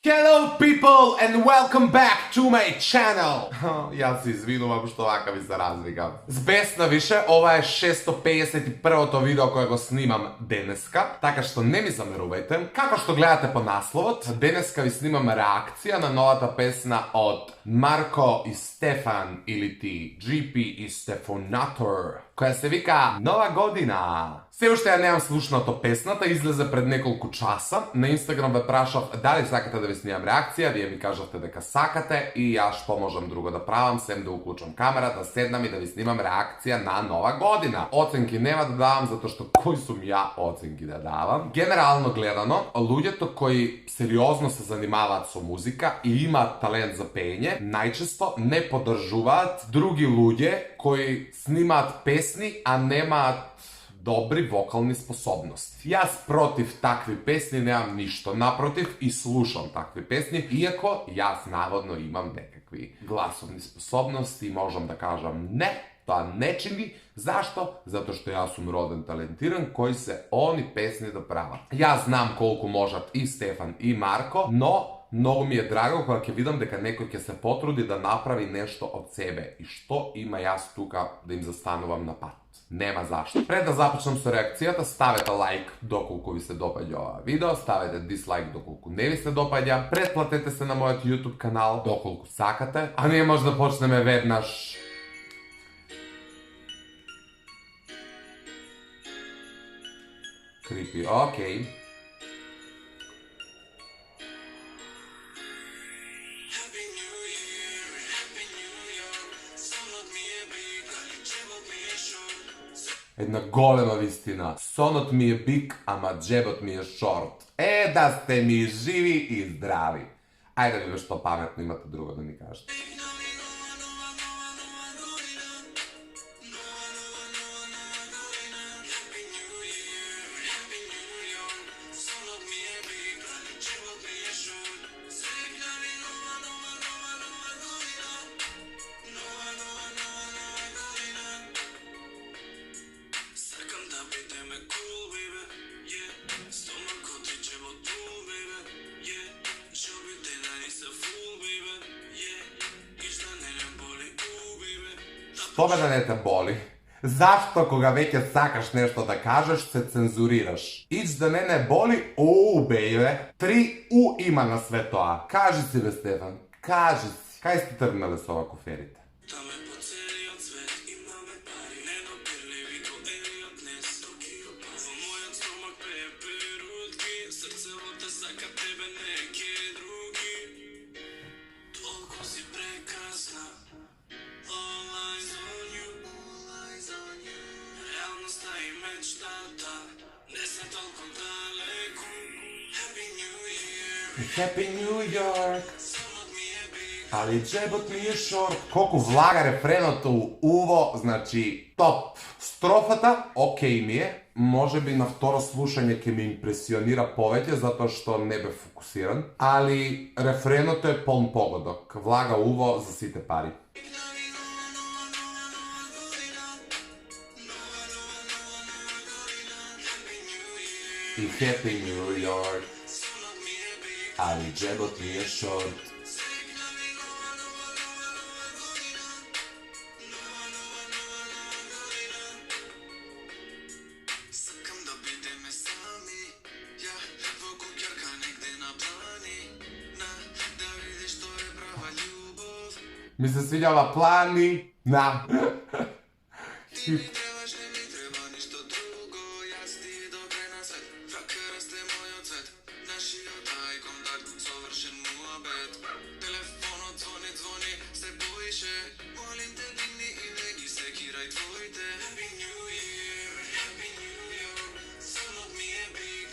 Hello people and welcome back to my channel! Ja se izvinувам što ovakav mi se razvigam. Zbes na više, ova je 651. video kojeg snimam deneska, така što ne mi zameruvajte. Kako što gledate po naslovot, deneska vi snimam reakcija na novata pesna od Marko i Stefan ili ti GP i Stefonator, koja se vika Nova godina. Все още ја немам слушнато песната, излезе пред неколку часа. На Инстаграм ве прашав дали сакате да ви снимам реакција, вие ми кажавте дека сакате и јас што можам друго да правам, сем да уклучам камера, да седнам и да ви снимам реакција на Нова година. Оценки нема да давам, затоа што кој сум ја оценки да давам. Генерално гледано, луѓето кои сериозно се занимаваат со музика и имаат талент за пеење, најчесто не поддржуваат други луѓе кои снимаат песни, а немаат добри вокални способности. Јас против такви песни немам ништо, напротив и слушам такви песни, иако јас наводно имам некакви гласовни способности и можам да кажам не, тоа не чини. Зашто? Затоа што јас сум роден талентиран, кои се они песни да прават. Јас знам колку можат и Стефан и Марко, но многу ми е драго кога ќе видам дека некој ќе се потруди да направи нешто од себе и што има јас тука да им застанувам на пат. Нема зашто. Пред да започнам со реакцијата, ставете лайк доколку ви се допаѓа ова видео, ставете дислайк доколку не ви се допаѓа, претплатете се на мојот YouTube канал доколку сакате, а ние може да почнеме веднаш. Крипи, окей. Една голема вистина. Сонот ми е бик, ама джебот ми е шорт. Да сте ми живи и здрави. Ајде ви што паметно имате друго да ми кажете. Што бе да не те боли? Зашто кога веќе сакаш нешто да кажеш, се цензурираш? Ич да не боли? Бејбе. 3 У има на све тоа. Кажи си бе, Стефан. Кажи си. Кај сте тргнале со ова коферите? Happy New York, али джебот ми е шорт. Колку влага рефреното уво, значи топ. Строфата, окей ми е, може би на второ слушање ќе ми импресионира повеќе, затоа што не бе фокусиран, али рефреното е полн погодок, влага уво за сите пари. И Happy New York, али джебот ми е шорт. Ми се свиѓава плани на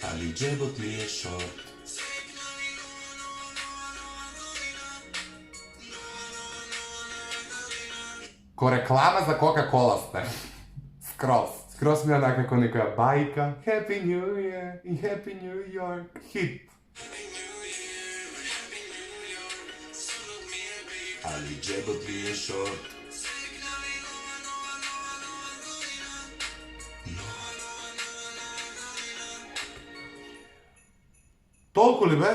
али джебот ми е шорт. Ко реклама за Кока-Кола сте. Скроз. Скроз ми е онака ко некоја бајка. Happy New Year и Happy New York. Хит. Али джебот ми е шорт. Толку ли бе?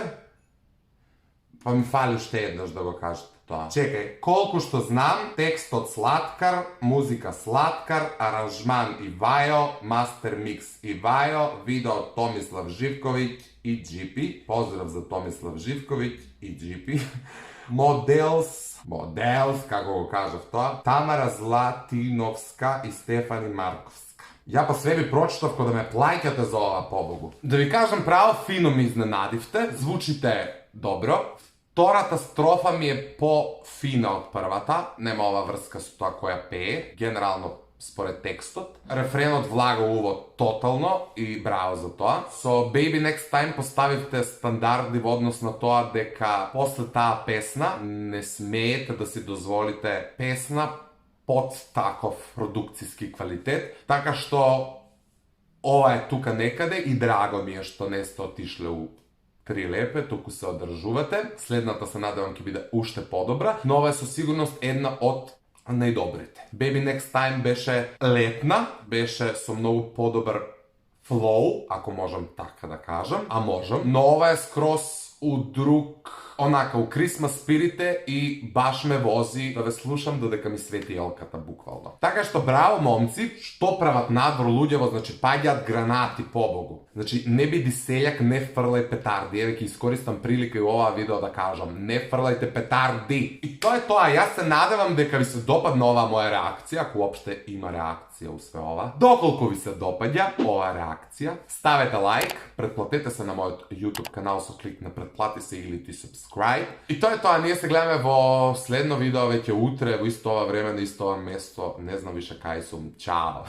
Pa mi fali šte jednoš da go kažete to. Čekaj, koliko što znam, tekst od Slatkar, muzika Slatkar, aranžman Ivajo, master mix Ivajo, video Tomislav Živković i GP. Pozdrav za Tomislav Živković i GP. Models, kako go kažem to, Tamara Zlatinovska i Stefani Markovska. Ja pa sve bi pročitao ko da me plajkate za ova, pobogu. Da vi kažem pravo, fino mi iznenadivte, zvučite dobro. Втората строфа ми е по-фина од првата, нема ова врска со тоа која пее, генерално според текстот. Рефренот влага увод тотално и браво за тоа. Со Baby Next Time поставивте стандарди во однос на тоа дека после таа песна не смеете да си дозволите песна под таков продукцијски квалитет, така што ова е тука некаде и драго ми е што не сте отишле у Три лепе, туку се одржувате. Следната се надевам ќе биде уште подобра, но ова е со сигурност една од најдобрите. Baby Next Time беше летна, беше со многу подобар флоу, ако можам така да кажам, а можам, но ова е скроз у друг, онака, у Christmas спирите и баш ме вози да ве слушам додека ми свети елката, буквално. Така што браво, момци, што прават надвор луѓево, значи паѓаат гранати, побогу. Значи, не биди селјак, не фрлај петарди. Еве ќе искористам прилика и оваа видео да кажам, не фрлајте петарди. И тоа е тоа, јас се надевам дека ви се допадна оваа моја реакција, ако уопште има реакција у све ова. Доколку ви се допаѓа оваа реакција, ставете лайк, претплатете се на мојот YouTube канал со клик на претплати се или ти subscribe. И тоа е тоа, ние се гледаме во следно видео веќе утре, во исто ова време, на исто ова место, не знам више кај сум. Чао!